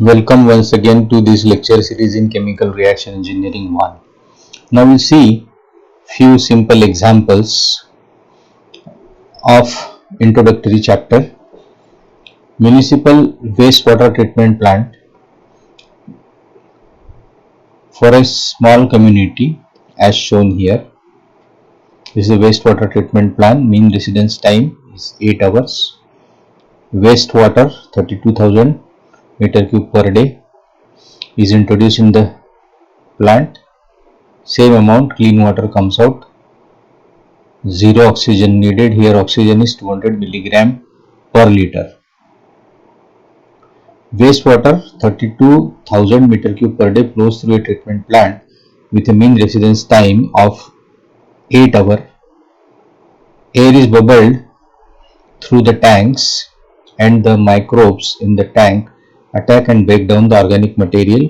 Welcome once again to this lecture series in Chemical Reaction Engineering 1. Now we'll see few simple examples of introductory chapter. Municipal wastewater treatment plant for a small community as shown here. This is a wastewater treatment plant. Mean residence time is 8 hours. Wastewater 32,000 meter cube per day is introduced in the plant. Same amount clean water comes out. Zero oxygen needed. Here oxygen is 200 milligram per liter. Wastewater 32,000 meter cube per day flows through a treatment plant with a mean residence time of 8 hours. Air is bubbled through the tanks and the microbes in the tank attack and break down the organic material.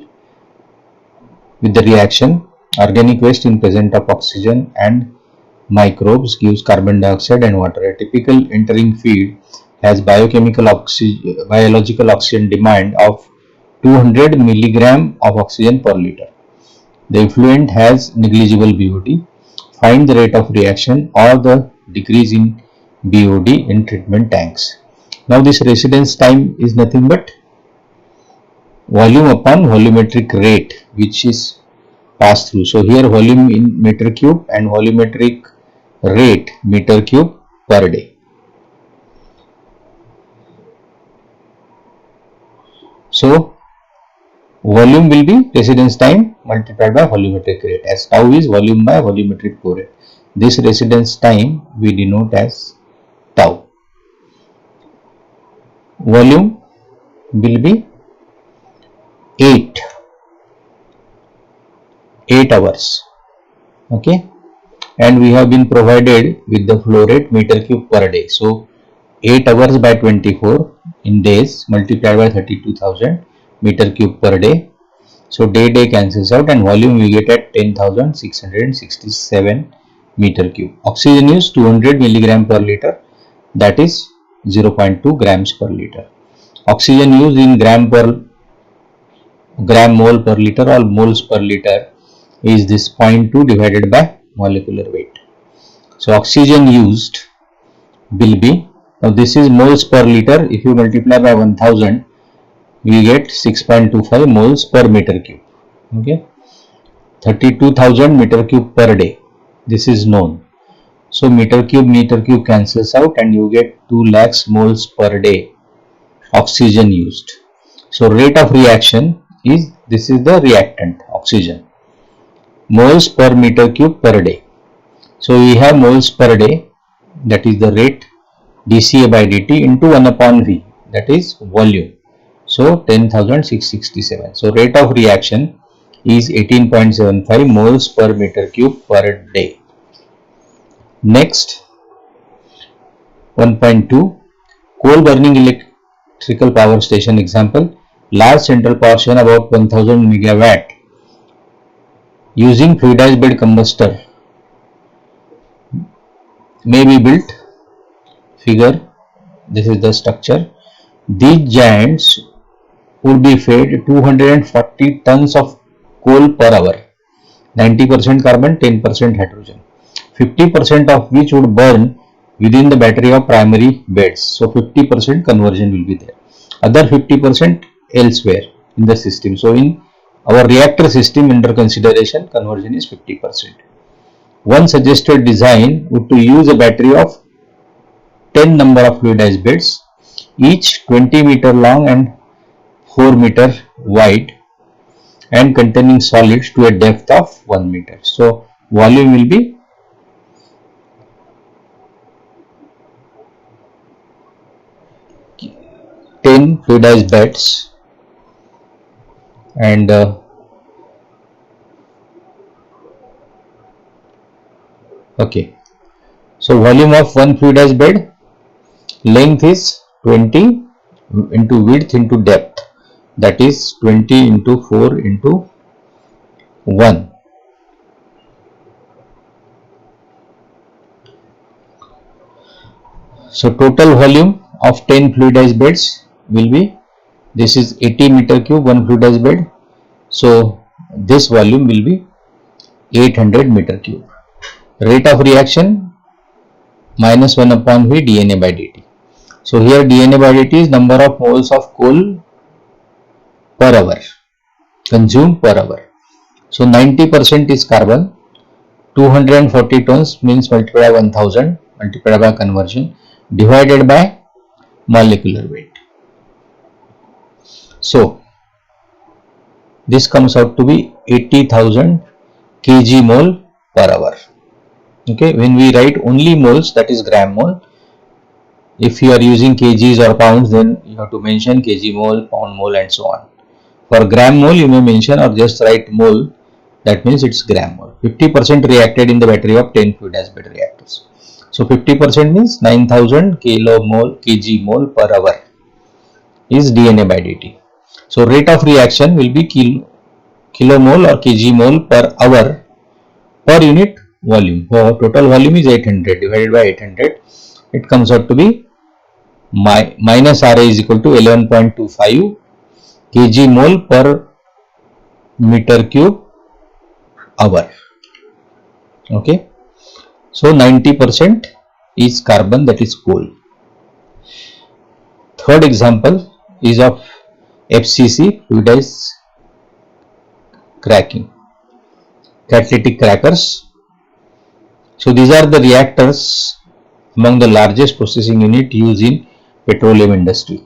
With the reaction, organic waste in presence of oxygen and microbes gives carbon dioxide and water. A typical entering feed has biological oxygen demand of 200 milligram of oxygen per liter. The effluent has negligible BOD. Find the rate of reaction or the decrease in BOD in treatment tanks. Now this residence time is nothing but volume upon volumetric rate which is passed through. So here volume in meter cube and volumetric rate meter cube per day. So volume will be residence time multiplied by volumetric rate, as tau is volume by volumetric flow rate. This residence time we denote as tau. Volume will be 8 hours. Okay, and we have been provided with the flow rate meter cube per day. So 8 hours by 24 in days multiplied by 32,000 meter cube per day. So day cancels out and volume we get at 10,667 meter cube. Oxygen use 200 milligram per liter, that is 0.2 grams per liter. Oxygen use in gram mole per liter or moles per liter is this 0.2 divided by molecular weight. So oxygen used will be, now this is moles per liter, if you multiply by 1000 we get 6.25 moles per meter cube. Okay, 32,000 meter cube per day, this is known. So meter cube cancels out and you get 2 lakhs moles per day oxygen used. So rate of reaction is, this is the reactant oxygen, moles per meter cube per day. So we have moles per day, that is the rate dCA by dt into 1 upon V, that is volume. So 10,667. So rate of reaction is 18.75 moles per meter cube per day. Next, 1.2 coal burning electrical power station example. Large central power station about 1000 megawatt using fluidized bed combustor may be built. Figure, this is the structure. These giants would be fed 240 tons of coal per hour, 90% carbon, 10% hydrogen, 50% of which would burn within the battery of primary beds. So 50% conversion will be there, other 50% elsewhere in the system. So in our reactor system under consideration, conversion is 50%. One suggested design would to use a battery of 10 number of fluidized beds, each 20 meter long and 4 meter wide and containing solids to a depth of 1 meter. So volume will be 10 fluidized beds and okay. So volume of one fluidized bed, length is 20 into width into depth, that is 20 into 4 into 1. So total volume of 10 fluidized beds will be This is 80 meter cube, one fluidized bed. So this volume will be 800 meter cube. Rate of reaction minus 1 upon V dNA by dt. So here dNA by dt is number of moles of coal per hour consumed per hour. So 90% is carbon. 240 tons means multiplied by 1000 multiplied by conversion divided by molecular weight. So this comes out to be 80,000 kg mole per hour. Okay, when we write only moles, that is gram mole. If you are using kgs or pounds, then you have to mention kg mole, pound mole and so on. For gram mole, you may mention or just write mole, that means it's gram mole. 50% reacted in the battery of 10 fluidized bed reactors. So 50% means 9000 kg mole per hour is dNA by dt. So rate of reaction will be kilomole or kg mole per hour per unit volume. Total volume is 800 divided by 800. It comes out to be minus Ra is equal to 11.25 kg mole per meter cube hour. Okay. So 90% is carbon, that is coal. Third example is of FCC, fluidized cracking, catalytic crackers. So these are the reactors among the largest processing unit used in petroleum industry.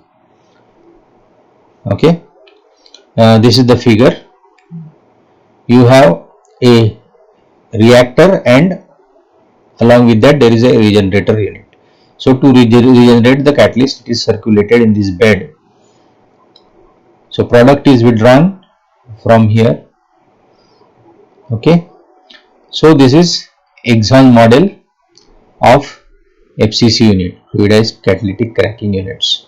Okay, this is the figure. You have a reactor and along with that there is a regenerator unit. So to regenerate the catalyst, it is circulated in this bed. So product is withdrawn from here. Okay, so this is Exxon model of FCC unit, fluidized catalytic cracking units.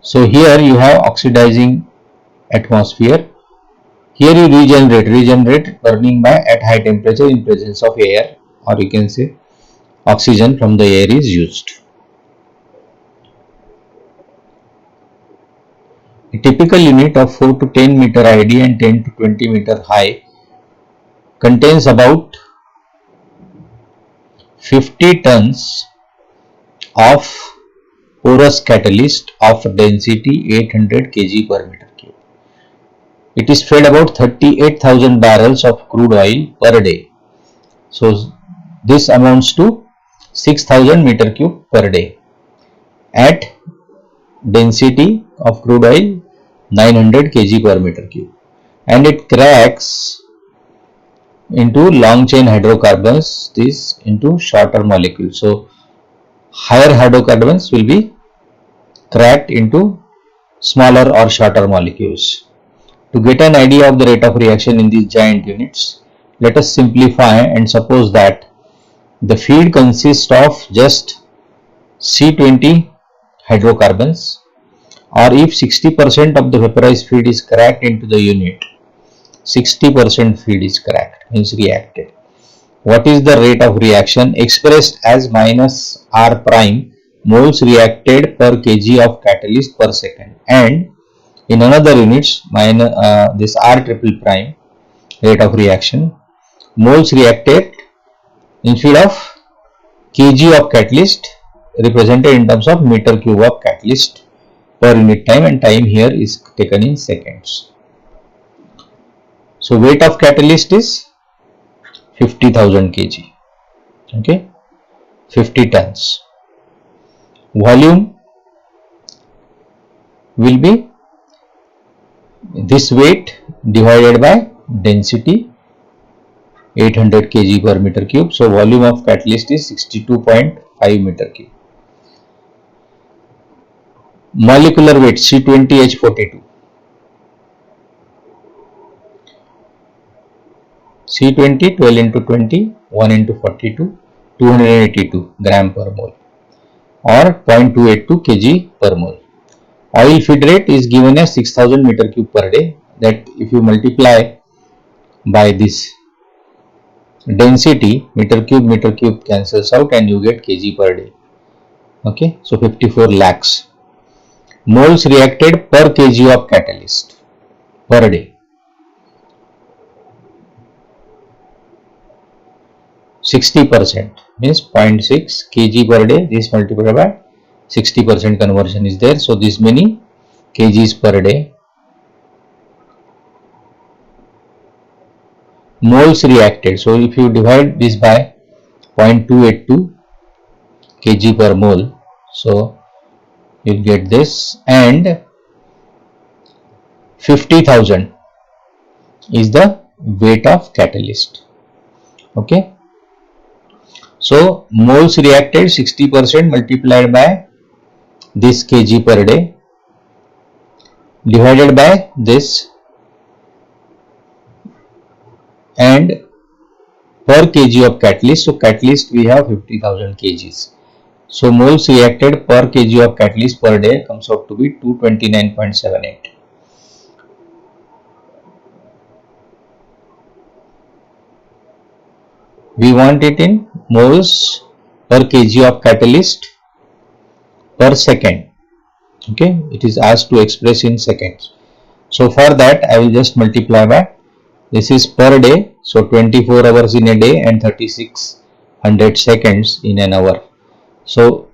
So here you have oxidizing atmosphere. Here you regenerate burning by at high temperature in presence of air, or you can say oxygen from the air is used. A typical unit of 4 to 10 meter ID and 10 to 20 meter high contains about 50 tons of porous catalyst of density 800 kg per meter cube. It is fed about 38,000 barrels of crude oil per day. So this amounts to 6,000 meter cube per day at density of crude oil 900 kg per meter cube, and it cracks into long chain hydrocarbons, this into shorter molecules. So higher hydrocarbons will be cracked into smaller or shorter molecules. To get an idea of the rate of reaction in these giant units, let us simplify and suppose that the feed consists of just C20 hydrocarbons, or if 60% of the vaporized feed is cracked into the unit, 60% feed is cracked, means reacted. What is the rate of reaction expressed as minus R prime moles reacted per kg of catalyst per second, and in another units minus this R triple prime rate of reaction moles reacted instead of kg of catalyst represented in terms of meter cube of catalyst per unit time, and time here is taken in seconds. So weight of catalyst is 50,000 kg. Okay, 50 tons. Volume will be this weight divided by density 800 kg per meter cube. So volume of catalyst is 62.5 meter cube. Molecular weight C20H42. C20 12 into 20 1 into 42 282 gram per mole or 0.282 kg per mole. Oil feed rate is given as 6,000 meter cube per day. That if you multiply by this density, meter cube cancels out and you get kg per day. Okay, so 54 lakhs. moles reacted per kg of catalyst per day. 60% means 0.6 kg per day. This multiplied by 60% conversion is there. So this many kgs per day. Moles reacted. So if you divide this by 0.282 kg per mole, so you'll get this, and 50,000 is the weight of catalyst. Okay. So moles reacted 60% multiplied by this kg per day divided by this, and per kg of catalyst. So catalyst we have 50,000 kgs. So moles reacted per kg of catalyst per day comes out to be 229.78. We want it in moles per kg of catalyst per second. Okay, it is asked to express in seconds. So for that I will just multiply by, this is per day, so 24 hours in a day and 3600 seconds in an hour. So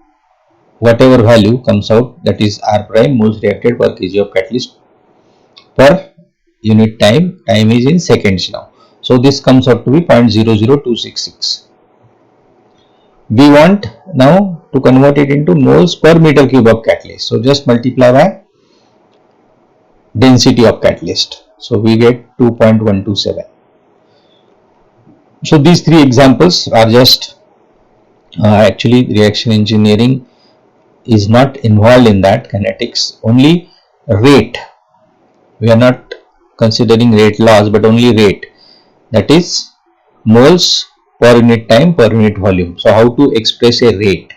whatever value comes out, that is R prime, moles reacted per kg of catalyst per unit time. Time is in seconds now. So this comes out to be 0.00266. We want now to convert it into moles per meter cube of catalyst. So just multiply by density of catalyst. So we get 2.127. So these three examples are just actually reaction engineering is not involved in that, kinetics, only rate. We are not considering rate laws, but only rate, that is moles per unit time per unit volume. So how to express a rate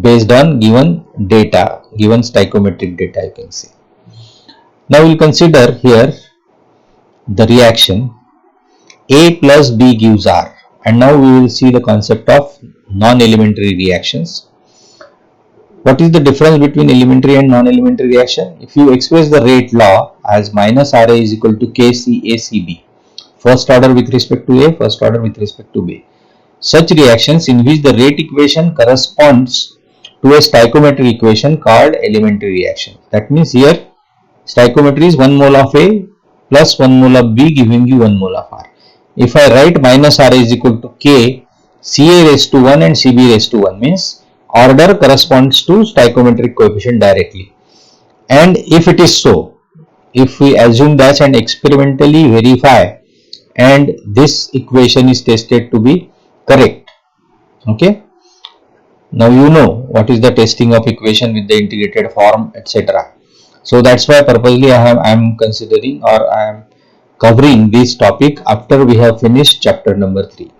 based on given data, given stoichiometric data, you can say. Now we will consider here the reaction A plus B gives R, and now we will see the concept of non-elementary reactions. What is the difference between elementary and non-elementary reaction? If you express the rate law as minus Ra is equal to KCACB, first order with respect to A, first order with respect to B, such reactions in which the rate equation corresponds to a stoichiometry equation called elementary reaction. That means here stoichiometry is 1 mole of A plus 1 mole of B giving you 1 mole of R. If I write minus Ra is equal to K Ca raised to 1 and Cb raised to 1, means order corresponds to stoichiometric coefficient directly. And if it is so, if we assume that and experimentally verify, and this equation is tested to be correct, okay, now you know what is the testing of equation with the integrated form, etc. So that's why purposely I am considering, or I am covering this topic after we have finished chapter number 3.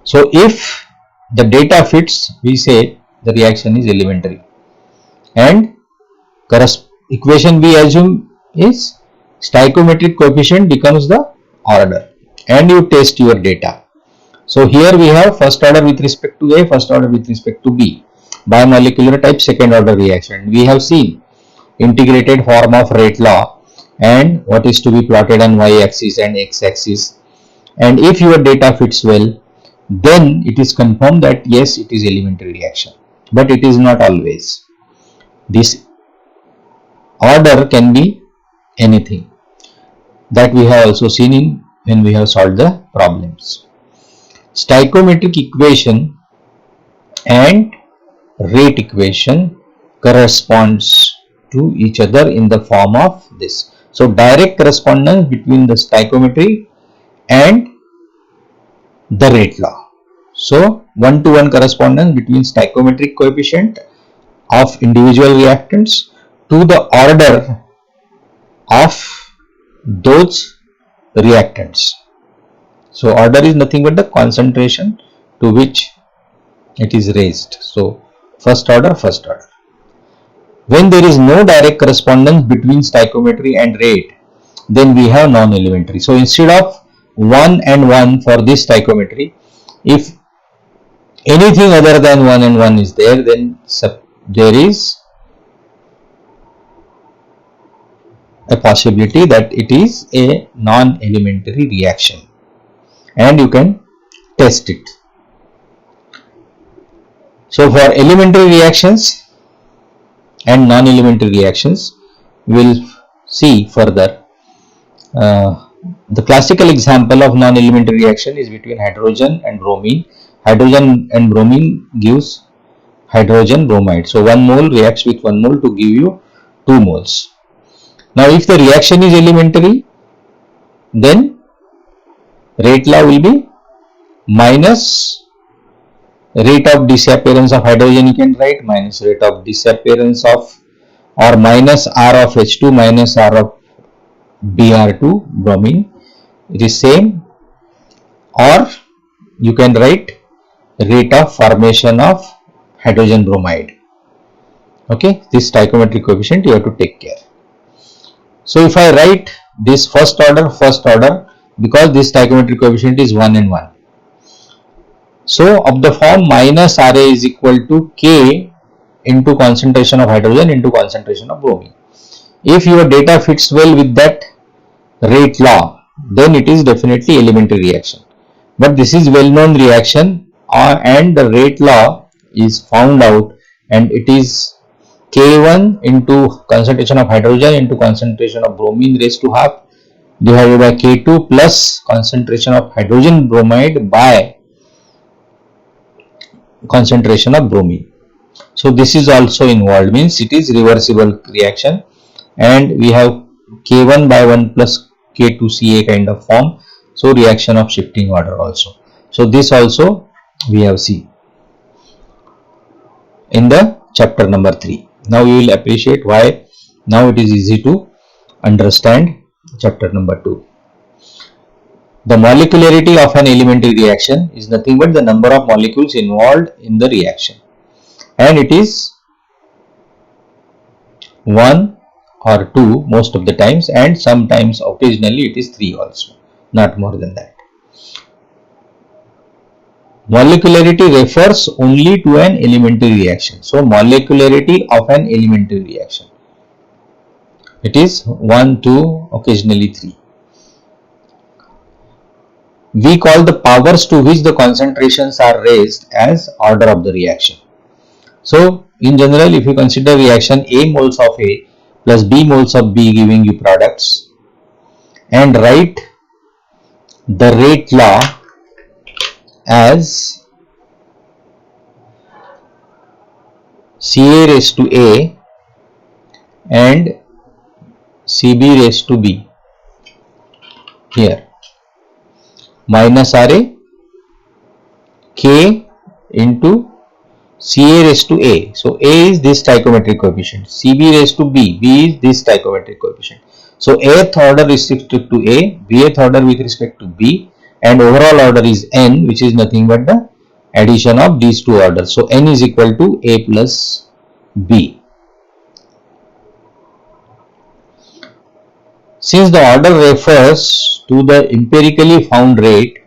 So if the data fits, we say the reaction is elementary, and equation we assume is stoichiometric coefficient becomes the order, and you test your data. So here we have first order with respect to A, first order with respect to B, bimolecular type second order reaction. We have seen integrated form of rate law and what is to be plotted on y-axis and x-axis, and if your data fits well, then it is confirmed that yes, it is elementary reaction, but it is not always. This order can be anything, that we have also seen in when we have solved the problems. Stoichiometric equation and rate equation corresponds to each other in the form of this. So direct correspondence between the stoichiometry and the rate law. So one-to-one correspondence between stoichiometric coefficient of individual reactants to the order of those reactants. So order is nothing but the concentration to which it is raised. So first order, first order. When there is no direct correspondence between stoichiometry and rate, then we have non-elementary. So instead of 1 and 1 for this stoichiometry, if anything other than 1 and 1 is there, then there is a possibility that it is a non-elementary reaction, and you can test it. So for elementary reactions and non-elementary reactions, we will see further. The classical example of non-elementary reaction is between hydrogen and bromine. Hydrogen and bromine gives hydrogen bromide. So 1 mole reacts with 1 mole to give you 2 moles. Now if the reaction is elementary, then rate law will be minus rate of disappearance of hydrogen, you can write minus rate of disappearance of, or minus R of H2 minus R of Br2 bromine, it is same, or you can write rate of formation of hydrogen bromide. Okay, this stoichiometric coefficient you have to take care. So if I write this first order, because this stoichiometric coefficient is 1 and 1. So of the form minus Ra is equal to K into concentration of hydrogen into concentration of bromine. If your data fits well with that rate law, then it is definitely elementary reaction. But this is well known reaction, and the rate law is found out, and it is K1 into concentration of hydrogen into concentration of bromine raised to half divided by K2 plus concentration of hydrogen bromide by concentration of bromine. So this is also involved, means it is reversible reaction, and we have K1 by 1 plus K2Ca kind of form. So reaction of shifting order also. So this also we have seen in the chapter number 3. Now you will appreciate why now it is easy to understand chapter number 2. The molecularity of an elementary reaction is nothing but the number of molecules involved in the reaction, and it is 1 or 2 most of the times, and sometimes occasionally it is 3 also, not more than that. Molecularity refers only to an elementary reaction. So molecularity of an elementary reaction, it is 1, 2, occasionally 3. We call the powers to which the concentrations are raised as order of the reaction. So in general, if you consider reaction A moles of A plus B moles of B giving you products, and write the rate law as Ca raised to A and Cb raised to B, here minus Ra K into Ca raised to A. So A is this stoichiometric coefficient, Cb raised to B, B is this stoichiometric coefficient. So Ath order is with respect to A, Bth order with respect to B, and overall order is N, which is nothing but the addition of these two orders. So N is equal to A plus B. Since the order refers to the empirically found rate,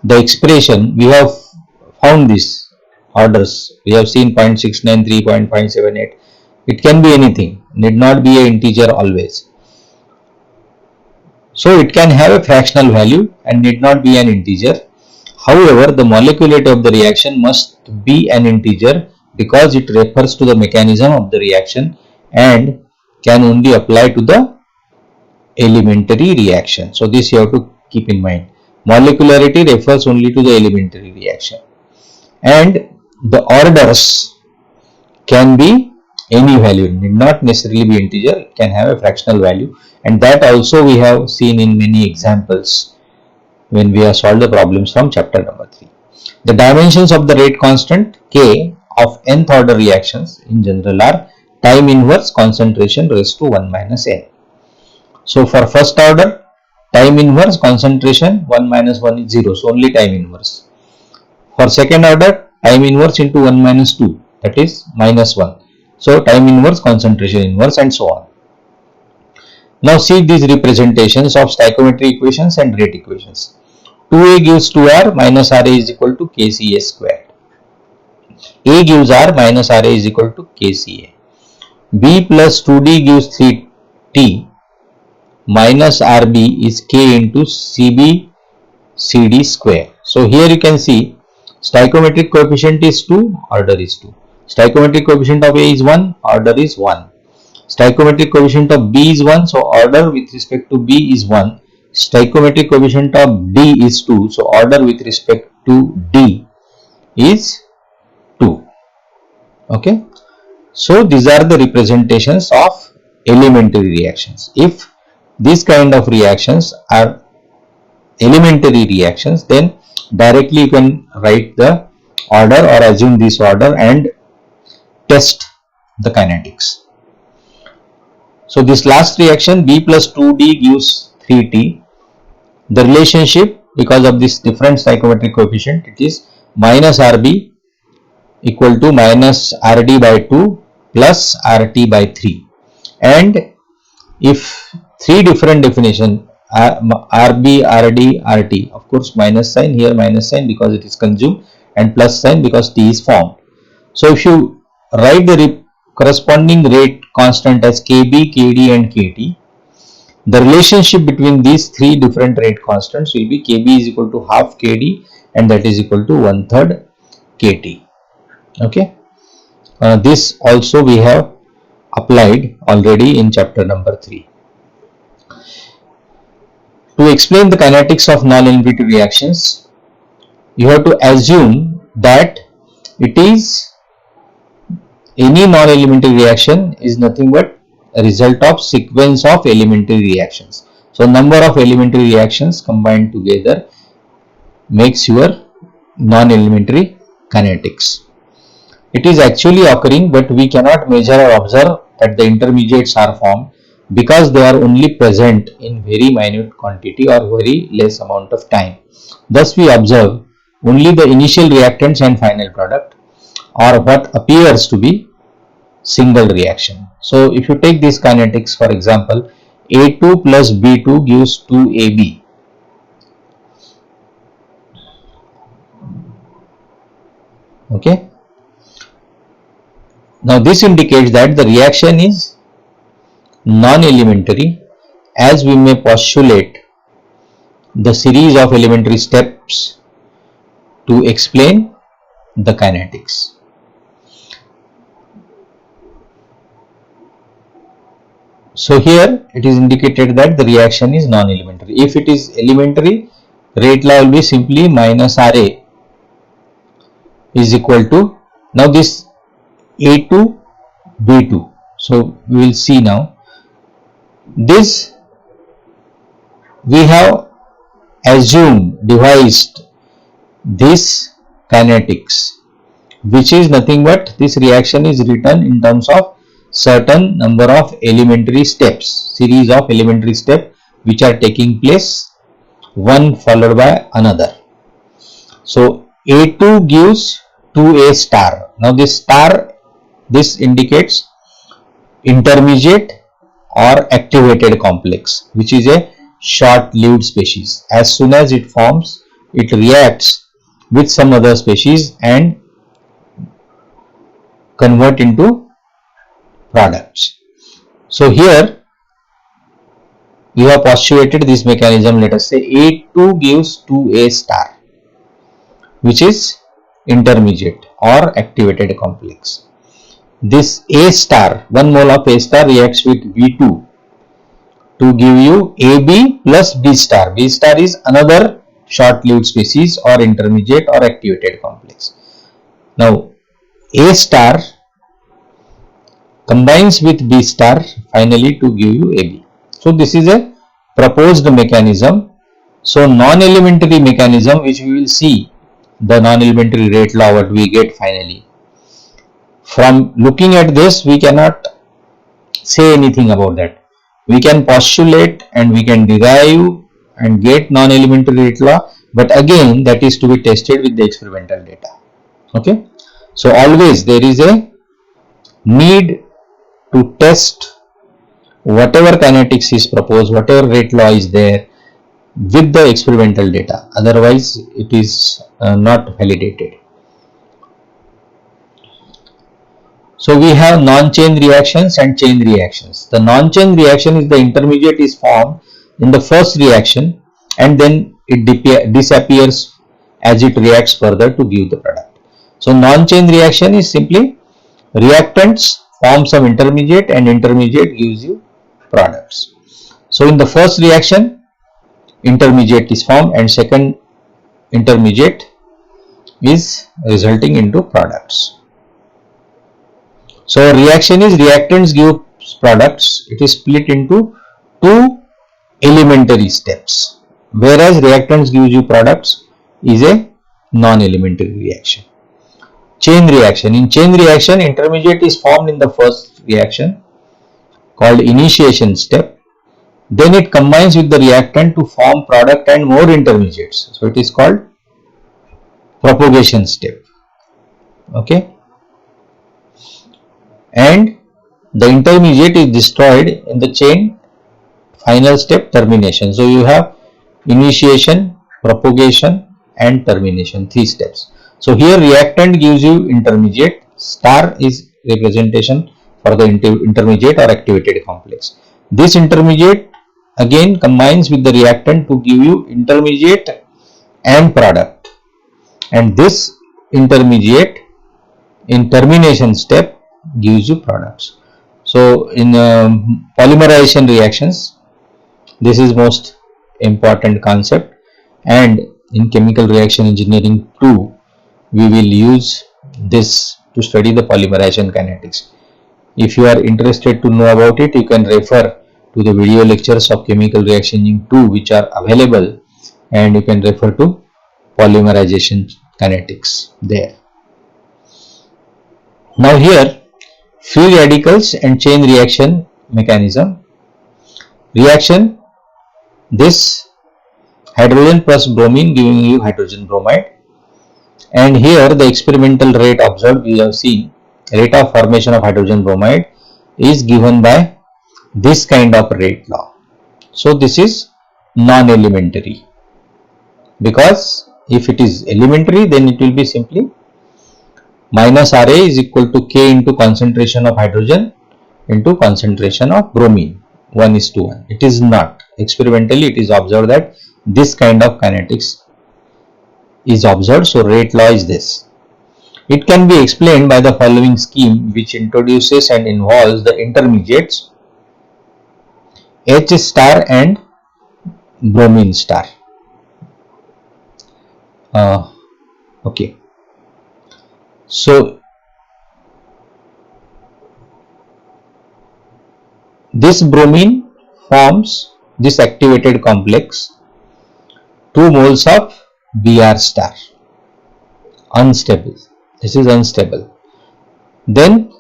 the expression, we have found these orders, we have seen 0.693, 0.578, it can be anything, need not be an integer always. So it can have a fractional value and need not be an integer. However, the molecularity of the reaction must be an integer because it refers to the mechanism of the reaction and can only apply to the elementary reaction. So this you have to keep in mind. Molecularity refers only to the elementary reaction, and the orders can be any value, need not necessarily be integer, it can have a fractional value, and that also we have seen in many examples when we have solved the problems from chapter number 3. The dimensions of the rate constant K of nth order reactions in general are time inverse concentration raised to 1 minus n. So for first order, time inverse concentration 1 minus 1 is 0, so only time inverse. For second order, time inverse into 1 minus 2, that is minus 1. So time inverse, concentration inverse, and so on. Now see these representations of stoichiometry equations and rate equations. 2A gives 2R minus Ra is equal to Kca squared. A gives R minus Ra is equal to Kca. B plus 2D gives 3T minus RB is K into CB CD square. So here you can see stoichiometric coefficient is 2, order is 2. Stoichiometric coefficient of A is 1, order is 1. Stoichiometric coefficient of B is 1, so order with respect to B is 1. Stoichiometric coefficient of D is 2, so order with respect to D is 2. Okay. So these are the representations of elementary reactions. If these kind of reactions are elementary reactions, then directly you can write the order or assume this order and test the kinetics. So this last reaction, B plus 2D gives 3T. The relationship, because of this different stoichiometric coefficient, it is minus RB equal to minus RD by 2 plus RT by 3. And if three different definition, RB, RD, RT, of course minus sign, here minus sign because it is consumed, and plus sign because T is formed. So if you write the corresponding rate constant as KB, KD and KT, the relationship between these three different rate constants will be KB is equal to half KD and that is equal to 1/3 KT. Okay. This also we have applied already in chapter number 3. To explain the kinetics of non-elementary reactions, you have to assume that it is any non-elementary reaction is nothing but a result of sequence of elementary reactions. So number of elementary reactions combined together makes your non-elementary kinetics. It is actually occurring, but we cannot measure or observe that the intermediates are formed because they are only present in very minute quantity or very less amount of time. Thus we observe only the initial reactants and final product, or what appears to be single reaction. So if you take this kinetics, for example, A2 plus B2 gives 2AB. Okay. Now this indicates that the reaction is non-elementary, as we may postulate the series of elementary steps to explain the kinetics. So here it is indicated that the reaction is non-elementary. If it is elementary, rate law will be simply minus RA is equal to, now this A2 B2. So we will see now this we have assumed, devised this kinetics, which is nothing but this reaction is written in terms of certain number of elementary steps, series of elementary steps which are taking place one followed by another. So A2 gives 2A star. Now this star, this indicates intermediate or activated complex, which is a short-lived species. As soon as it forms, it reacts with some other species and convert into products. So here we have postulated this mechanism. Let us say A2 gives 2A star, which is intermediate or activated complex. This A star, 1 mole of A star reacts with B2 to give you AB plus B star. B star is another short-lived species or intermediate or activated complex. Now A star combines with B star finally to give you AB. So this is a proposed mechanism. So non-elementary mechanism, which we will see the non-elementary rate law what we get finally. From looking at this, we cannot say anything about that. We can postulate and we can derive and get non-elementary rate law, but again that is to be tested with the experimental data. Okay. So always there is a need to test whatever kinetics is proposed, whatever rate law is there with the experimental data, otherwise it is not validated. So we have non-chain reactions and chain reactions. The non-chain reaction is the intermediate is formed in the first reaction and then it disappears as it reacts further to give the product. So non-chain reaction is simply reactants form some intermediate and intermediate gives you products. So in the first reaction, intermediate is formed and second intermediate is resulting into products. So reaction is reactants give products. It is split into two elementary steps, whereas reactants gives you products is a non-elementary reaction. Chain reaction. In chain reaction, intermediate is formed in the first reaction called initiation step. Then it combines with the reactant to form product and more intermediates. So it is called propagation step. Okay. And the intermediate is destroyed in the chain final step, termination. So you have initiation, propagation and termination, 3 steps. So here reactant gives you intermediate, star is representation for the intermediate or activated complex. This intermediate again combines with the reactant to give you intermediate and product, and this intermediate in termination step gives you products. So in polymerization reactions, this is most important concept, and in chemical reaction engineering too we will use this to study the polymerization kinetics. If you are interested to know about it, you can refer to the video lectures of chemical reaction engineering 2 which are available, and you can refer to polymerization kinetics there. Now here, free radicals and chain reaction mechanism. Reaction, this hydrogen plus bromine giving you hydrogen bromide, and here the experimental rate observed, we have seen rate of formation of hydrogen bromide is given by this kind of rate law. So this is non-elementary, because if it is elementary then it will be simply minus Ra is equal to K into concentration of hydrogen into concentration of bromine, 1:1. It is not. Experimentally it is observed that this kind of kinetics is observed, so rate law is this. It can be explained by the following scheme which introduces and involves the intermediates H star and bromine star. Okay. So this bromine forms this activated complex, 2 moles of Br star, unstable. This is unstable. Then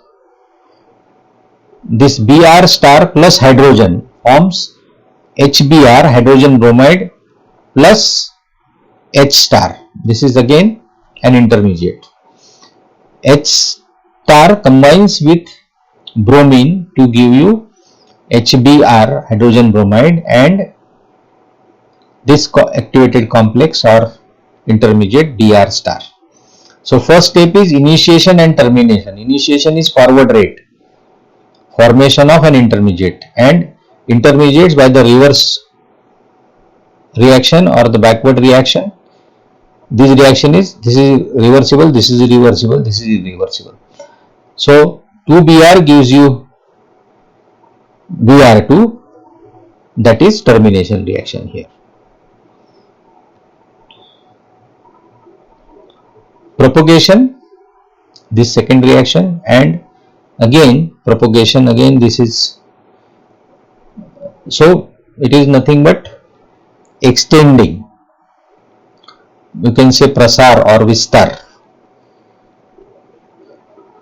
this Br star plus hydrogen forms HBr, hydrogen bromide, plus H star. This is again an intermediate. H star combines with bromine to give you HBr, hydrogen bromide, and this activated complex or intermediate Br star. So first step is initiation and termination. Initiation is forward rate, formation of an intermediate, and intermediates by the reverse reaction or the backward reaction. This reaction is, this is reversible, this is irreversible, this is irreversible. So 2Br gives you Br2, that is termination reaction here. Propagation, this second reaction, and again propagation, again this is, so it is nothing but extending, you can say prasar or vistar.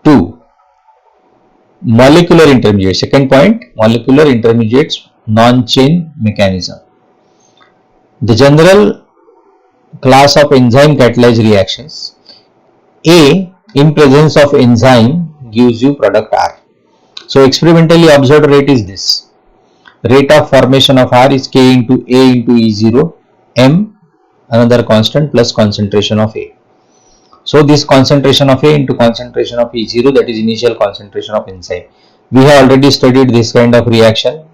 2. Molecular intermediate, second point, molecular intermediates non-chain mechanism. The general class of enzyme catalyzed reactions, A in presence of enzyme gives you product R. So experimentally observed rate is this. Rate of formation of R is K into A into E0, M another constant plus concentration of A. So this concentration of A into concentration of E0, that is initial concentration of enzyme. We have already studied this kind of reaction,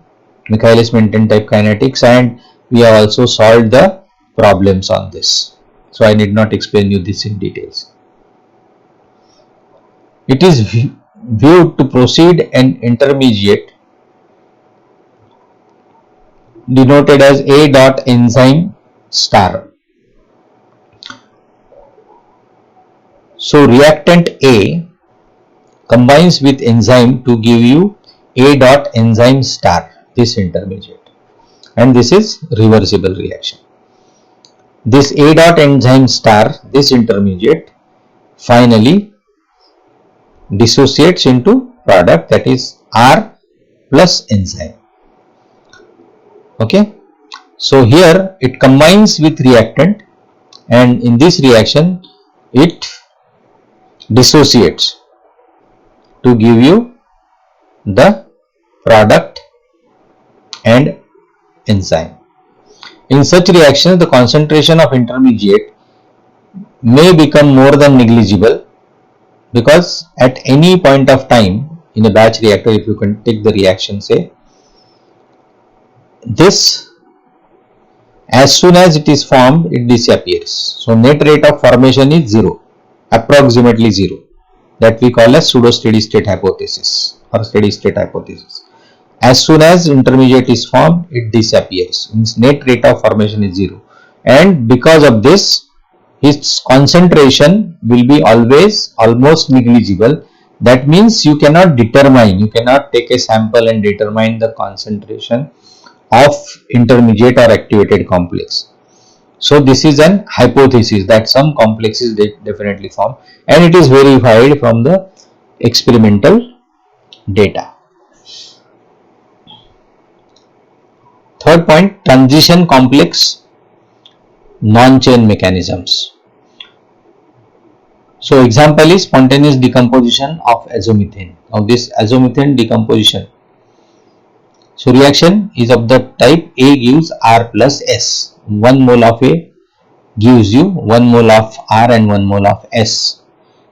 Michaelis-Menten type kinetics, and we have also solved the problems on this. So I need not explain you this in details. It is viewed to proceed an intermediate denoted as A dot enzyme star. So reactant A combines with enzyme to give you A dot enzyme star, this intermediate, and this is reversible reaction. This A dot enzyme star, this intermediate, finally dissociates into product, that is R plus enzyme. Okay, so here it combines with reactant, and in this reaction it dissociates to give you the product and enzyme. In such reactions, the concentration of intermediate may become more than negligible, because at any point of time in a batch reactor, if you can take the reaction, say this, as soon as it is formed, it disappears. So net rate of formation is 0, approximately 0, that we call as pseudo steady state hypothesis or steady state hypothesis. As soon as intermediate is formed, it disappears. Means net rate of formation is 0, and because of this, its concentration will be always almost negligible. That means you cannot determine, you cannot take a sample and determine the concentration of intermediate or activated complex. So this is an hypothesis that some complexes definitely form, and it is verified from the experimental data. Third point, transition complex non-chain mechanisms. So example is spontaneous decomposition of azomethane. Now this azomethane decomposition, so reaction is of the type A gives R plus S. 1 mole of A gives you 1 mole of R and 1 mole of S.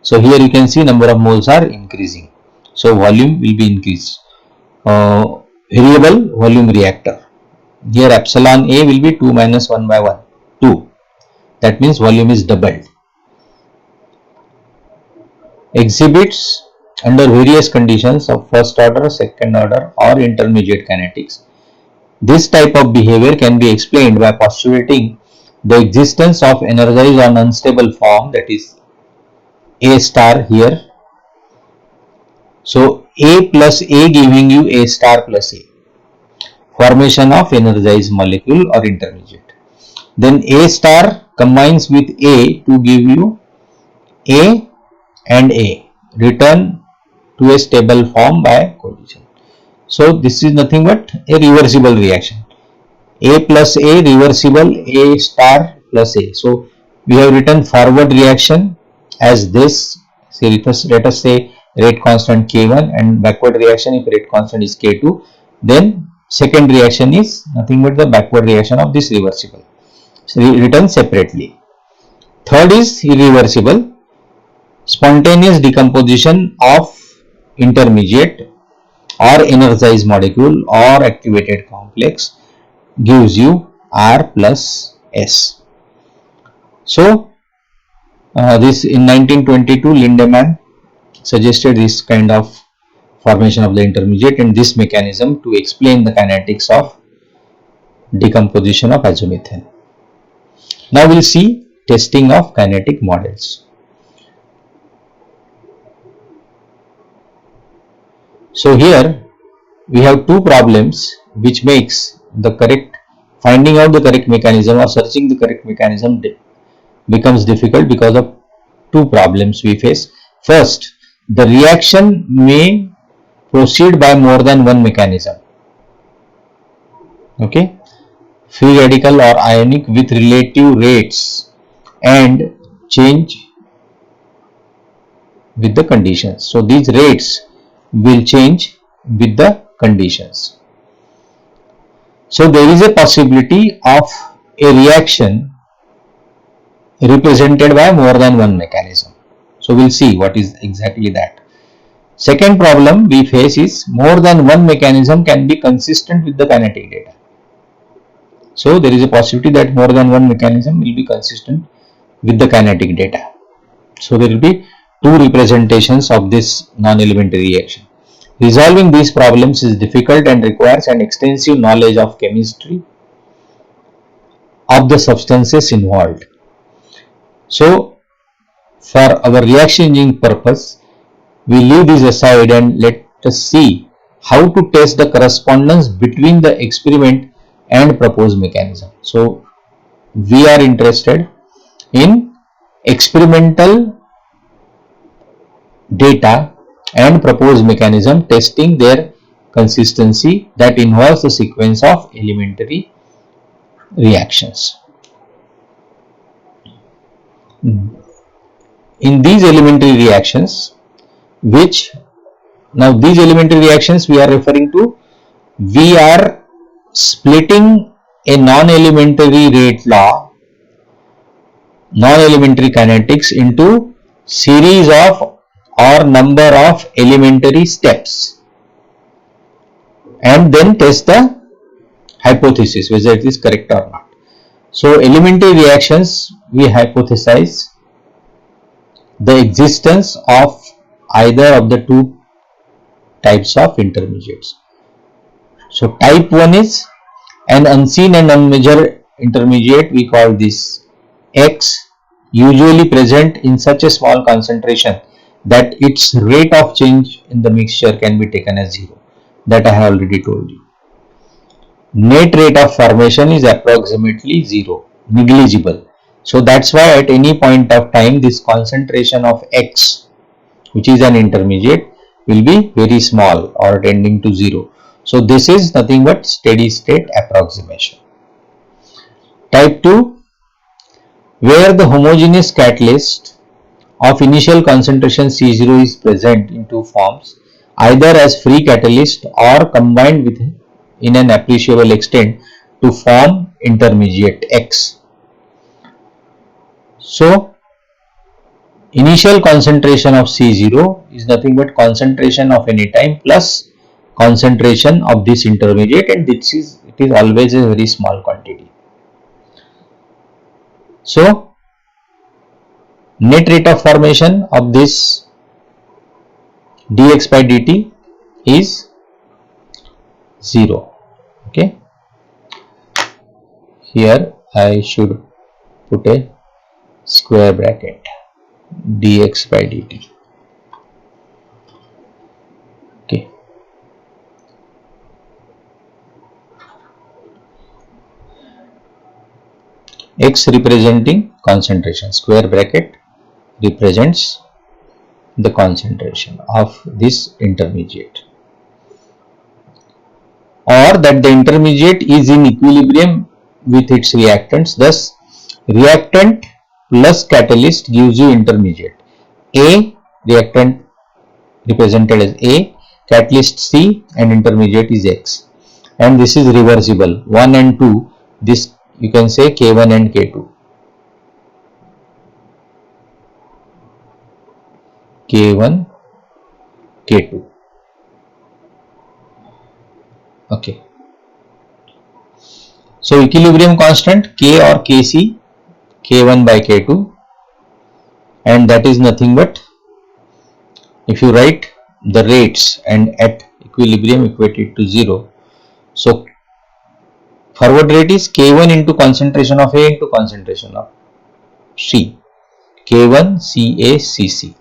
So here you can see number of moles are increasing. So volume will be increased. Variable volume reactor. Here epsilon A will be 2 minus 1 by 1, 2. That means volume is doubled. Exhibits under various conditions of first order, second order or intermediate kinetics. This type of behavior can be explained by postulating the existence of energized on unstable form, that is A star here. So A plus A giving you A star plus A, formation of energized molecule or intermediate. Then A star combines with A to give you A and A, return to a stable form by collision. So this is nothing but a reversible reaction. A plus A reversible, A star plus A. So we have written forward reaction as this. So let us say rate constant K1, and backward reaction if rate constant is K2. Then second reaction is nothing but the backward reaction of this reversible. So written separately. Third is irreversible, spontaneous decomposition of intermediate or energized molecule or activated complex gives you R plus S. So this in 1922 Lindemann suggested this kind of formation of the intermediate and this mechanism to explain the kinetics of decomposition of azomethane. Now we'll see testing of kinetic models. So here we have two problems which makes the correct finding out the correct mechanism or searching the correct mechanism becomes difficult because of two problems we face. First, the reaction may proceed by more than one mechanism. Okay, free radical or ionic with relative rates and change with the conditions. So these rates will change with the conditions. So there is a possibility of a reaction represented by more than one mechanism. So we'll see what is exactly that. Second problem we face is more than one mechanism can be consistent with the kinetic data. So there is a possibility that more than one mechanism will be consistent with the kinetic data. So there will be two representations of this non-elementary reaction. Resolving these problems is difficult and requires an extensive knowledge of chemistry of the substances involved. So for our reaction engineering purpose, we leave this aside and let us see how to test the correspondence between the experiment and proposed mechanism. So we are interested in experimental data and proposed mechanism testing their consistency that involves the sequence of elementary reactions. In these elementary reactions, these elementary reactions we are referring to, we are splitting a non-elementary rate law, non-elementary kinetics into series of or number of elementary steps and then test the hypothesis whether it is correct or not. So elementary reactions, we hypothesize the existence of either of the two types of intermediates. So type 1 is an unseen and unmeasured intermediate, we call this X, usually present in such a small concentration that its rate of change in the mixture can be taken as 0. That I have already told you. Net rate of formation is approximately 0, negligible. So that's why at any point of time this concentration of X, which is an intermediate, will be very small or tending to 0. So this is nothing but steady state approximation. Type 2, where the homogeneous catalyst of initial concentration C0 is present in two forms, either as free catalyst or combined with in an appreciable extent to form intermediate X. So initial concentration of C0 is nothing but concentration of any time plus concentration of this intermediate, and it is always a very small quantity. So net rate of formation of this dx by dt is 0. Okay, here I should put a square bracket, dx by dt. Okay, x representing concentration, square bracket represents the concentration of this intermediate, or that the intermediate is in equilibrium with its reactants. Thus reactant plus catalyst gives you intermediate A, reactant represented as A, catalyst C, and intermediate is X, and this is reversible. 1 and 2, this you can say K1 and K2. K1, K2. Okay. So equilibrium constant K or Kc, K1 by K2, and that is nothing but, if you write the rates and at equilibrium equated to 0, so forward rate is K1 into concentration of A into concentration of C, K1 CaCc.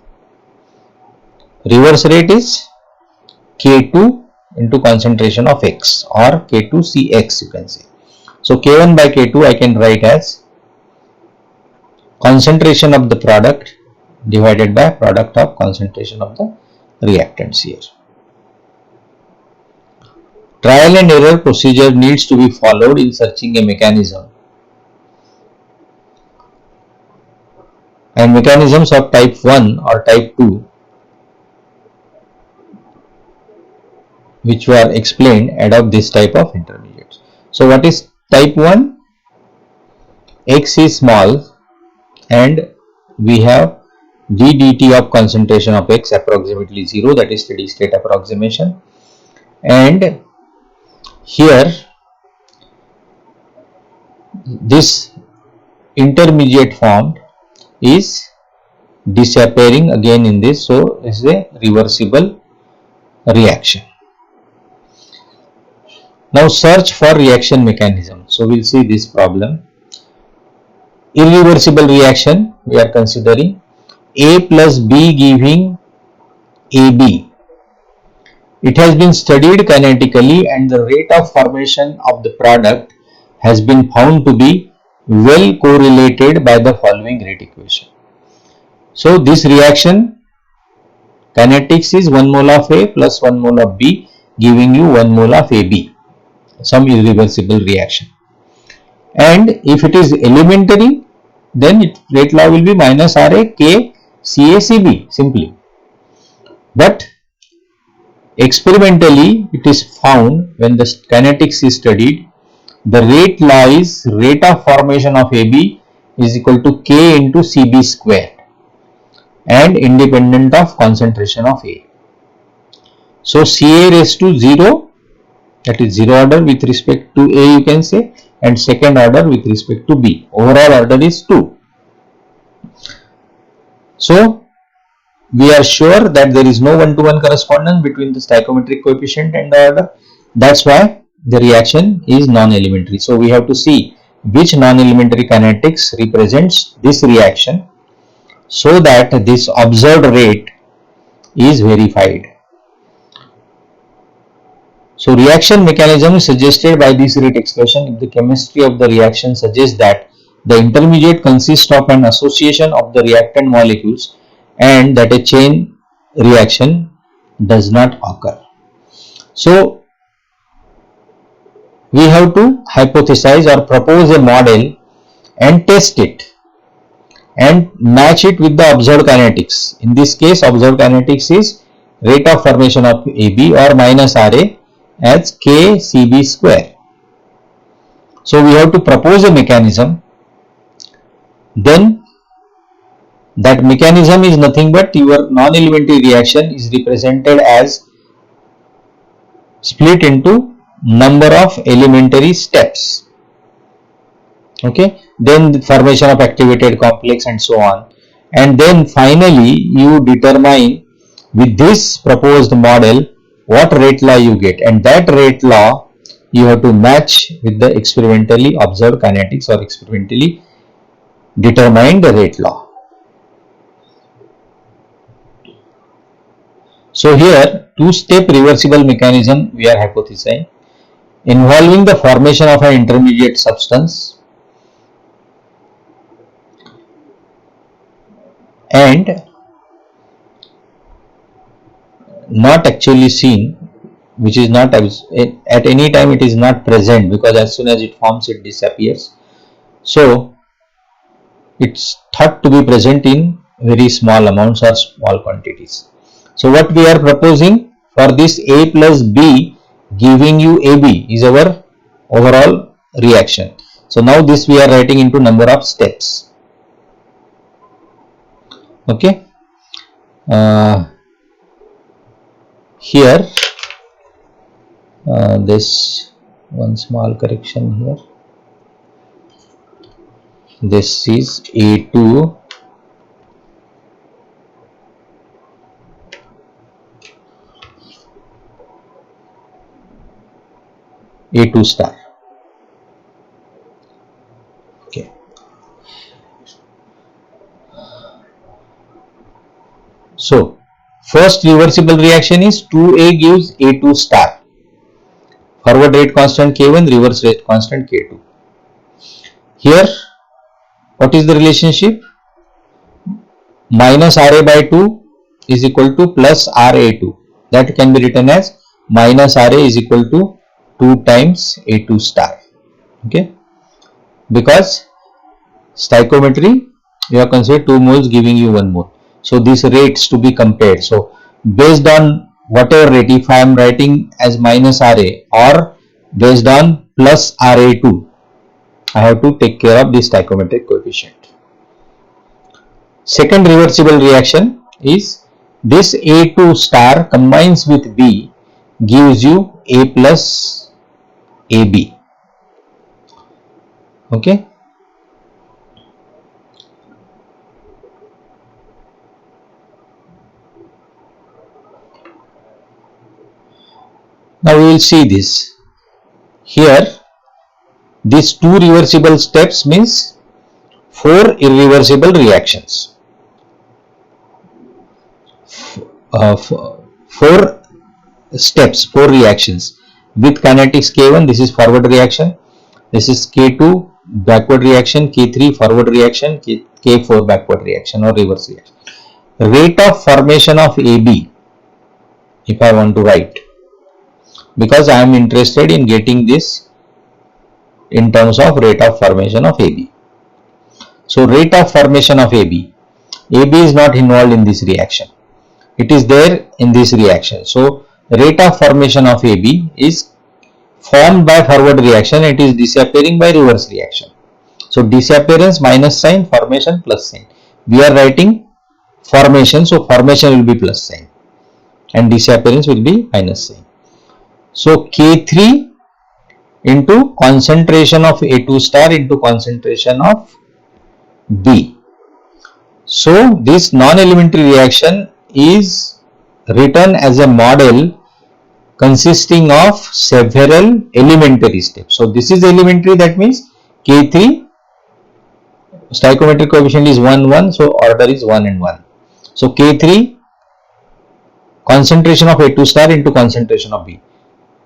Reverse rate is K2 into concentration of X, or K2Cx you can say. So K1 by K2 I can write as concentration of the product divided by product of concentration of the reactants here. Trial and error procedure needs to be followed in searching a mechanism, and mechanisms of type 1 or type 2 which were explained adopt this type of intermediates. So what is type 1? X is small, and we have d dt of concentration of x approximately 0, that is steady state approximation, and here this intermediate form is disappearing again in this, so this is a reversible reaction. Now search for reaction mechanism. So we'll see this problem. Irreversible reaction we are considering, A plus B giving AB. It has been studied kinetically and the rate of formation of the product has been found to be well correlated by the following rate equation. So this reaction kinetics is 1 mole of A plus 1 mole of B giving you 1 mole of AB, some irreversible reaction. And if it is elementary, then rate law will be minus RA K CA CB simply. But experimentally it is found when the kinetics is studied, the rate law is rate of formation of AB is equal to K into CB squared and independent of concentration of A. So CA raised to 0, that is 0 order with respect to A you can say, and second order with respect to B. Overall order is 2. So we are sure that there is no one-to-one correspondence between the stoichiometric coefficient and the order. That's why the reaction is non-elementary. So we have to see which non-elementary kinetics represents this reaction so that this observed rate is verified. So reaction mechanism is suggested by this rate expression if the chemistry of the reaction suggests that the intermediate consists of an association of the reactant molecules and that a chain reaction does not occur. So we have to hypothesize or propose a model and test it and match it with the observed kinetics. In this case, observed kinetics is rate of formation of AB or minus RA as K CB square. So we have to propose a mechanism. Then that mechanism is nothing but your non-elementary reaction is represented as split into number of elementary steps. Okay, then the formation of activated complex and so on, and then finally you determine with this proposed model what rate law you get, and that rate law you have to match with the experimentally observed kinetics or experimentally determined rate law. So here two-step reversible mechanism we are hypothesizing involving the formation of an intermediate substance and not actually seen, which is not at any time it is not present, because as soon as it forms it disappears. So it's thought to be present in very small amounts or small quantities. So what we are proposing for this A plus B giving you AB is our overall reaction. So now this we are writing into number of steps. Okay. Here this one small correction here. This is A2 A2 star. Okay. So first reversible reaction is 2A gives A2 star. Forward rate constant K1, reverse rate constant K2. Here what is the relationship? Minus RA by 2 is equal to plus RA2. That can be written as minus RA is equal to 2 times A2 star. Okay. Because stoichiometry you have considered 2 moles giving you 1 mole. So these rates to be compared. So based on whatever rate, if I am writing as minus RA or based on plus RA2, I have to take care of this stoichiometric coefficient. Second reversible reaction is this A2 star combines with B gives you A plus AB. Okay. Now we will see this. Here, these two reversible steps means four irreversible reactions. Four steps, four reactions with kinetics K1. This is forward reaction. This is K2 backward reaction, K3 forward reaction, K4 backward reaction or reverse reaction. Rate of formation of AB, if I want to write, because I am interested in getting this in terms of rate of formation of AB. So rate of formation of AB is not involved in this reaction. It is there in this reaction. So rate of formation of AB is formed by forward reaction. It is disappearing by reverse reaction. So disappearance minus sign, formation plus sign. We are writing formation. So formation will be plus sign and disappearance will be minus sign. So K3 into concentration of A2 star into concentration of B. So this non-elementary reaction is written as a model consisting of several elementary steps. So this is elementary, that means K3 stoichiometric coefficient is 1 1, so order is 1 and 1. So K3 concentration of A2 star into concentration of B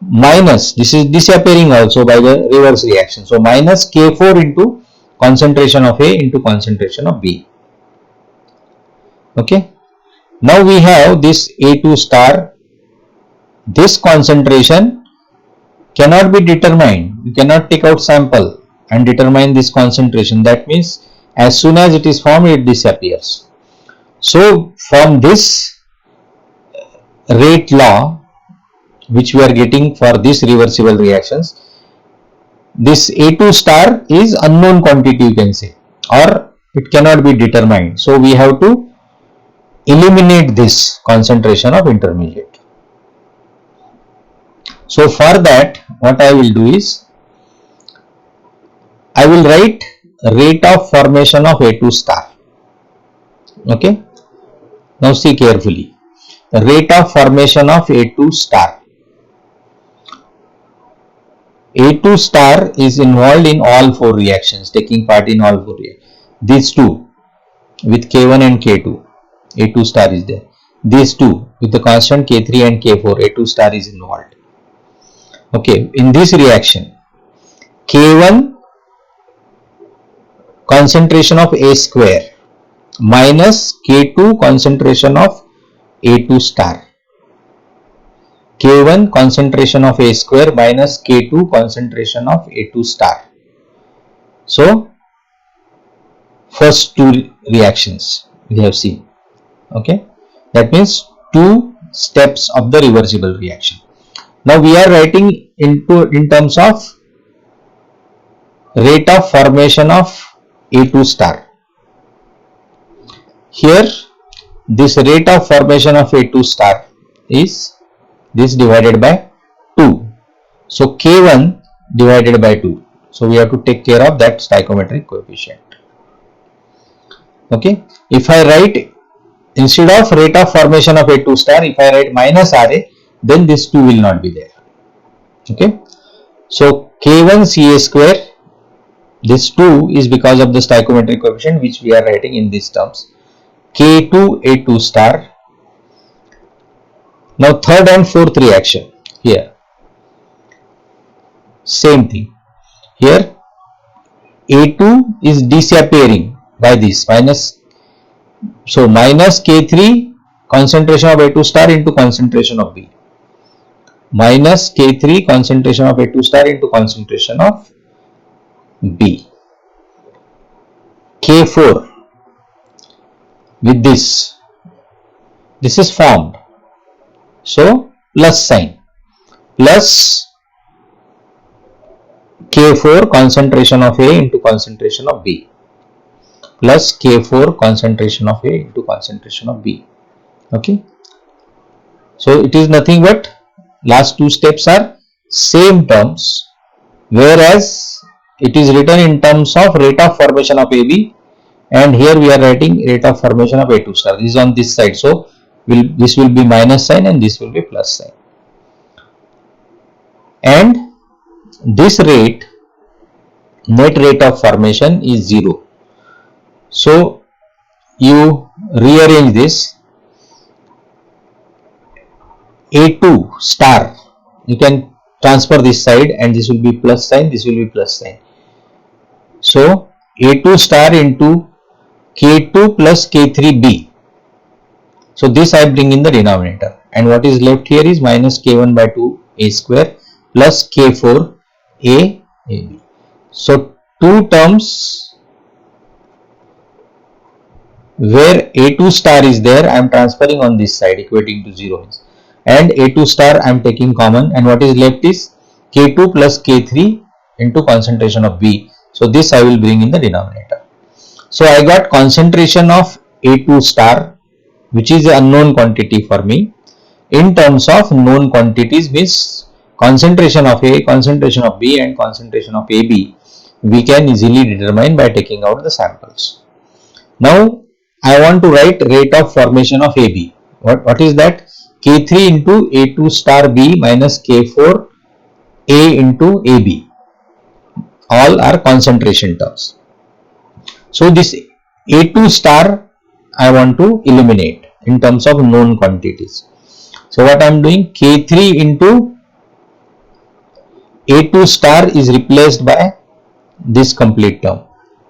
minus, this is disappearing also by the reverse reaction, so minus K4 into concentration of A into concentration of B. Okay, now we have this A2 star. This concentration cannot be determined. You cannot take out sample and determine this concentration. That means as soon as it is formed, it disappears. So from this rate law which we are getting for these reversible reactions, this A2 star is unknown quantity, you can say, or it cannot be determined. So we have to eliminate this concentration of intermediate. So for that, what I will do is, I will write rate of formation of A2 star. Okay. Now see carefully. The rate of formation of A2 star. A2 star is involved in all four reactions, taking part in all four reactions. These two with K1 and K2, A2 star is there. These two with the constant K3 and K4, A2 star is involved. Okay, in this reaction, K1 concentration of A square minus K2 concentration of A2 star. K1 concentration of A square minus K2 concentration of A2 star. So first two reactions we have seen. Okay, that means two steps of the reversible reaction. Now we are writing in terms of rate of formation of A2 star. Here this rate of formation of A2 star is this divided by 2. So K1 divided by 2. So we have to take care of that stoichiometric coefficient. Okay, if I write instead of rate of formation of A2 star, if I write minus RA, then this 2 will not be there. Okay, so K1 CA square, this 2 is because of the stoichiometric coefficient which we are writing in these terms. K2 A2 star. Now third and fourth reaction here, same thing. Here A2 is disappearing by this minus, so minus K3 concentration of A2 star into concentration of B, minus K3 concentration of A2 star into concentration of B. K4 with this is formed, so plus sign, plus K4 concentration of A into concentration of B. plus K4 concentration of A into concentration of B. Okay. So it is nothing but last two steps are same terms, whereas it is written in terms of rate of formation of AB, and here we are writing rate of formation of A2 star. This is on this side, so this will be minus sign and this will be plus sign. And this rate, net rate of formation is 0. So you rearrange this A2 star, you can transfer this side and this will be plus sign, this will be plus sign. So A2 star into K2 plus K3B. So this I bring in the denominator, and what is left here is minus K1 by 2 A square plus K4 A AB. So two terms where A2 star is there, I am transferring on this side equating to 0, and A2 star I am taking common, and what is left is K2 plus K3 into concentration of B. So this I will bring in the denominator. So I got concentration of A2 star, which is an unknown quantity for me, in terms of known quantities, means concentration of A, concentration of B and concentration of AB we can easily determine by taking out the samples. Now I want to write rate of formation of AB. What is that? K3 into A2 star B minus K4 A into AB. All are concentration terms. So this A2 star I want to eliminate in terms of known quantities. So what I am doing, K3 into A2 star is replaced by this complete term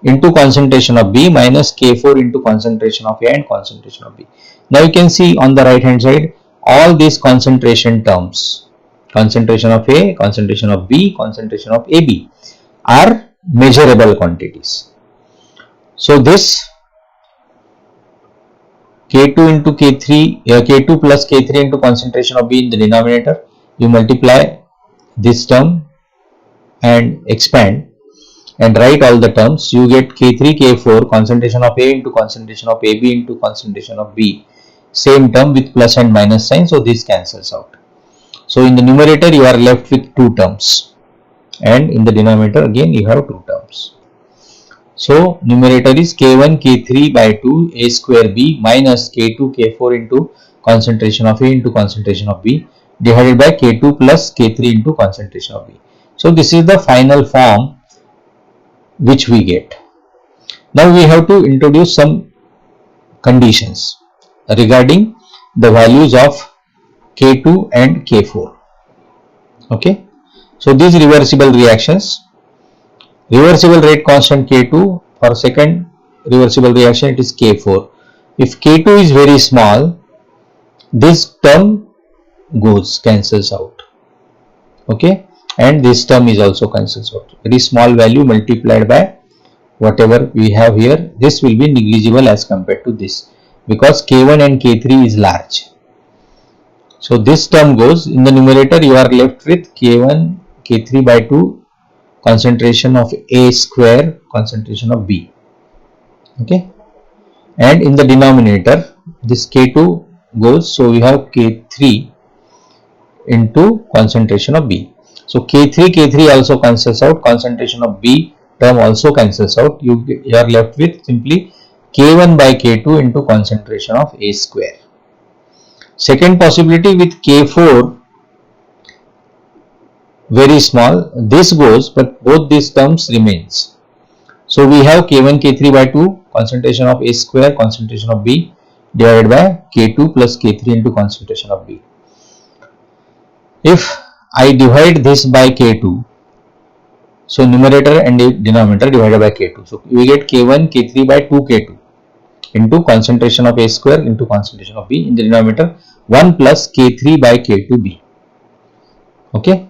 into concentration of B minus K4 into concentration of A and concentration of B. Now you can see on the right hand side all these concentration terms, concentration of A, concentration of B, concentration of AB, are measurable quantities. So this K2 into K3, K2 plus K3 into concentration of B in the denominator, you multiply this term and expand and write all the terms, you get K3, K4 concentration of A into concentration of AB into concentration of B, same term with plus and minus sign, so this cancels out. So in the numerator you are left with two terms, and in the denominator again you have two terms. So numerator is K1 K3 by 2 A square B minus K2 K4 into concentration of A into concentration of B divided by K2 plus K3 into concentration of B. So this is the final form which we get. Now we have to introduce some conditions regarding the values of K2 and K4. Okay. So these reversible reactions, reversible rate constant K2, for second reversible reaction it is K4. If K2 is very small, this term cancels out. Okay, and this term is also cancels out. Very small value multiplied by whatever we have here, this will be negligible as compared to this, because K1 and K3 is large. So this term goes in the numerator, you are left with K1 K3 by 2 concentration of A square concentration of B. Okay, and in the denominator this K2 goes, so we have K3 into concentration of B. So K3 also cancels out, concentration of B term also cancels out, you are left with simply K1 by K2 into concentration of A square. Second possibility with K4 very small, this goes, but both these terms remains. So we have K1 K3 by 2 concentration of A square concentration of B divided by K2 plus K3 into concentration of B. If I divide this by K2, so numerator and denominator divided by K2, so we get K1 K3 by 2 K2 into concentration of A square into concentration of B, in the denominator 1 plus K3 by K2B. Okay.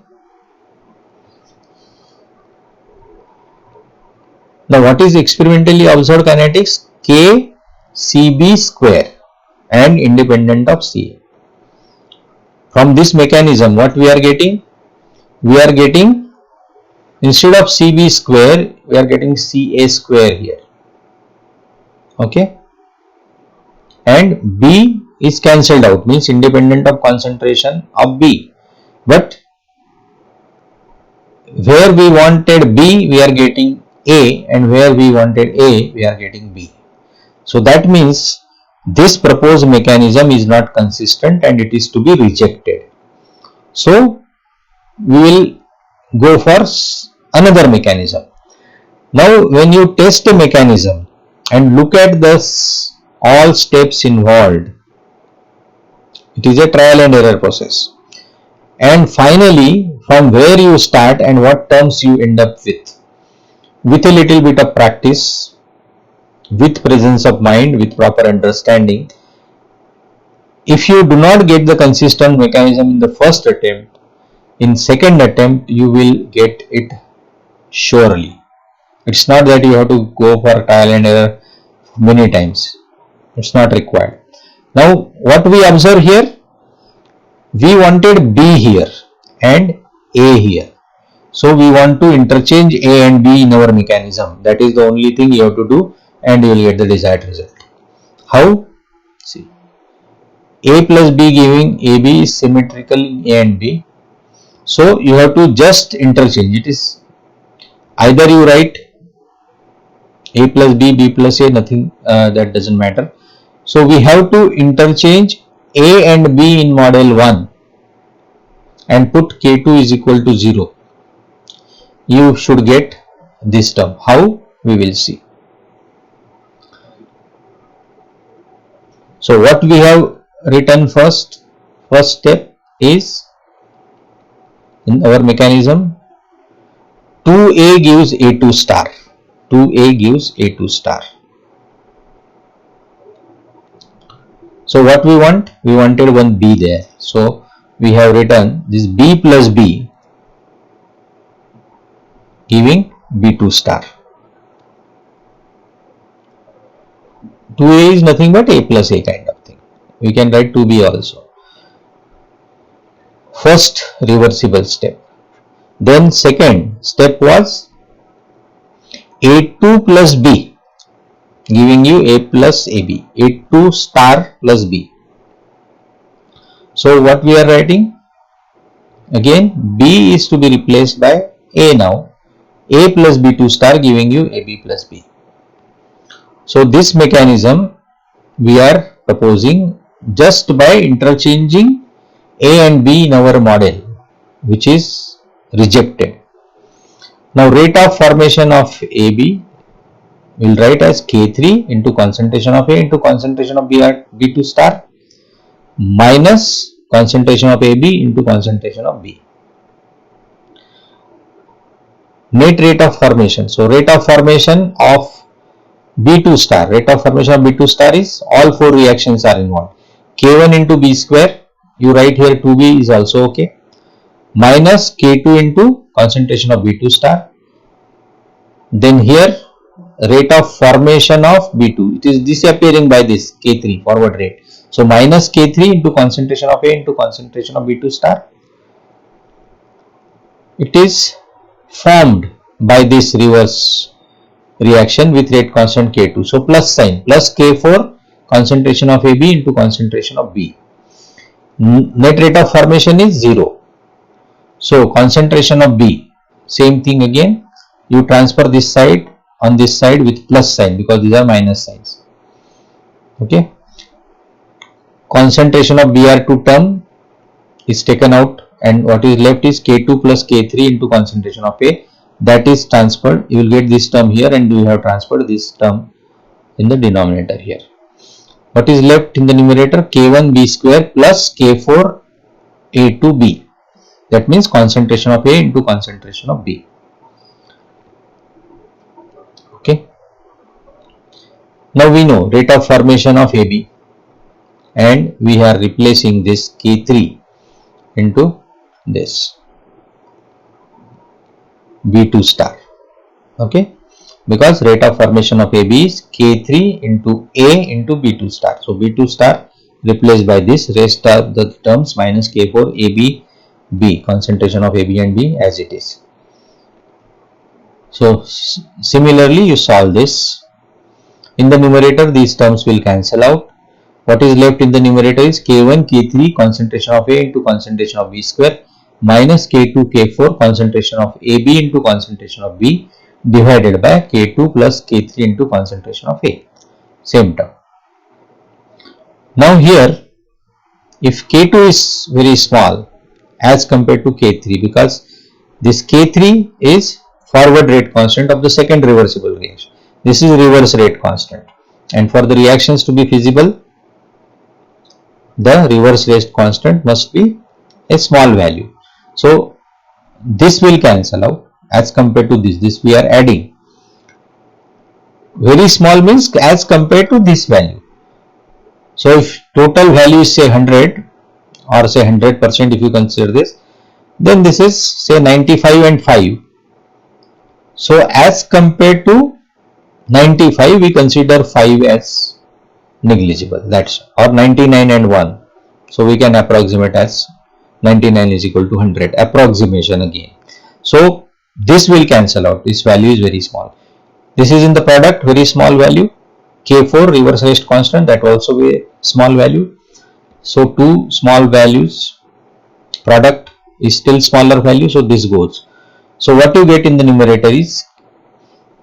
Now what is experimentally observed kinetics? K CB square and independent of CA. From this mechanism what we are getting? We are getting, instead of CB square we are getting CA square here. Okay, and B is cancelled out, means independent of concentration of B, but where we wanted B we are getting A, and where we wanted A we are getting B. So that means this proposed mechanism is not consistent and it is to be rejected. So we will go for another mechanism. Now when you test a mechanism and look at this all steps involved, it is a trial and error process. And finally, from where you start and what terms you end up with a little bit of practice, with presence of mind, with proper understanding, if you do not get the consistent mechanism in the first attempt, in second attempt you will get it surely. It's not that you have to go for trial and error many times. It's not required. Now what we observe here, we wanted B here and A here. So we want to interchange A and B in our mechanism. That is the only thing you have to do and you will get the desired result. How? See, A plus B giving AB is symmetrical in A and B. So you have to just interchange. It is either you write A plus B, B plus A, nothing, that doesn't matter. So we have to interchange A and B in model 1 and put K2 is equal to 0. You should get this term. How? We will see. So what we have written first step is, in our mechanism, 2A gives A2 star. 2A gives A2 star. So what we want? We wanted one B there. So we have written this B plus B giving B2 star. 2A is nothing but A plus A kind of thing. We can write 2B also. First reversible step. Then second step was A2 plus B giving you A plus AB. A2 star plus B. So what we are writing? Again B is to be replaced by A now. A plus B2 star giving you AB plus B. So this mechanism we are proposing just by interchanging A and B in our model, which is rejected. Now rate of formation of AB we will write as K3 into concentration of A into concentration of B2 star minus concentration of AB into concentration of B. Net rate of formation. So rate of formation of B2 star. Rate of formation of B2 star is all four reactions are involved. K1 into B square, you write here 2B is also okay, minus K2 into concentration of B2 star. Then here rate of formation of B2, it is disappearing by this K3 forward rate. So minus K3 into concentration of A into concentration of B2 star. It is formed by this reverse reaction with rate constant K2. So plus sign, plus K4 concentration of AB into concentration of B. Net rate of formation is 0. So concentration of B, same thing again, you transfer this side on this side with plus sign because these are minus signs. Okay. Concentration of Br2 term is taken out and what is left is K2 plus K3 into concentration of A. That is transferred. You will get this term here and we have transferred this term in the denominator here. What is left in the numerator? K1B square plus K4 A2B. That means concentration of A into concentration of B. Okay. Now we know rate of formation of AB and we are replacing this K3 into this B2 star. Okay, because rate of formation of AB is K3 into A into B2 star. So B2 star replaced by this, rest of the terms minus K4 AB B, concentration of AB and B as it is. So similarly you solve this. In the numerator, these terms will cancel out. What is left in the numerator is K1, K3 concentration of A into concentration of B square minus K2, K4 concentration of AB into concentration of B divided by K2 plus K3 into concentration of A. Same term. Now here, if K2 is very small as compared to K3, because this K3 is forward rate constant of the second reversible reaction. This is reverse rate constant, and for the reactions to be feasible, the reverse rate constant must be a small value. So this will cancel out as compared to this. This we are adding. Very small means as compared to this value. So if total value is say 100 or say 100% if you consider this, then this is say 95 and 5. So as compared to 95, we consider 5 as negligible, that's, or 99 and 1. So we can approximate as 99 is equal to 100, approximation again. So this will cancel out, this value is very small. This is in the product, very small value. K4 reverse rate constant, that also be a small value. So two small values, product is still smaller value, so this goes. So what you get in the numerator is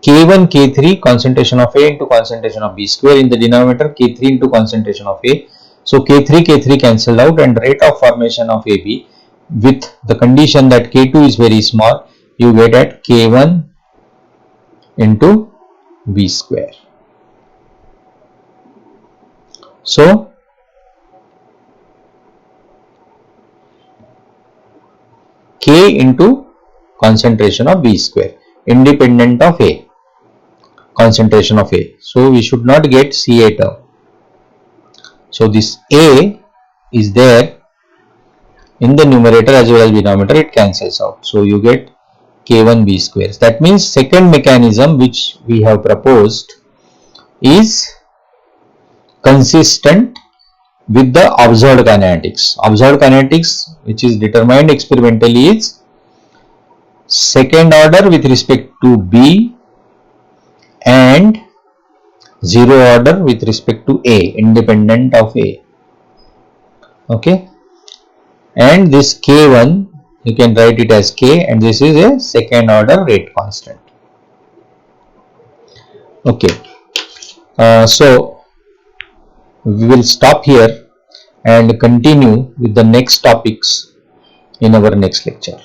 K1, K3 concentration of A into concentration of B square, in the denominator K3 into concentration of A. So K3, K3 cancelled out, and rate of formation of AB with the condition that K2 is very small, you get at K1 into B square. So K into concentration of B square independent of A, concentration of A. So we should not get Ca term. So this A is there in the numerator as well as denominator, it cancels out. So you get K1 B squares. That means second mechanism which we have proposed is consistent with the observed kinetics. Observed kinetics which is determined experimentally is second order with respect to B and zero order with respect to A, independent of A. Okay, and this K1 you can write it as K, and this is a second order rate constant. Okay, so we will stop here and continue with the next topics in our next lecture.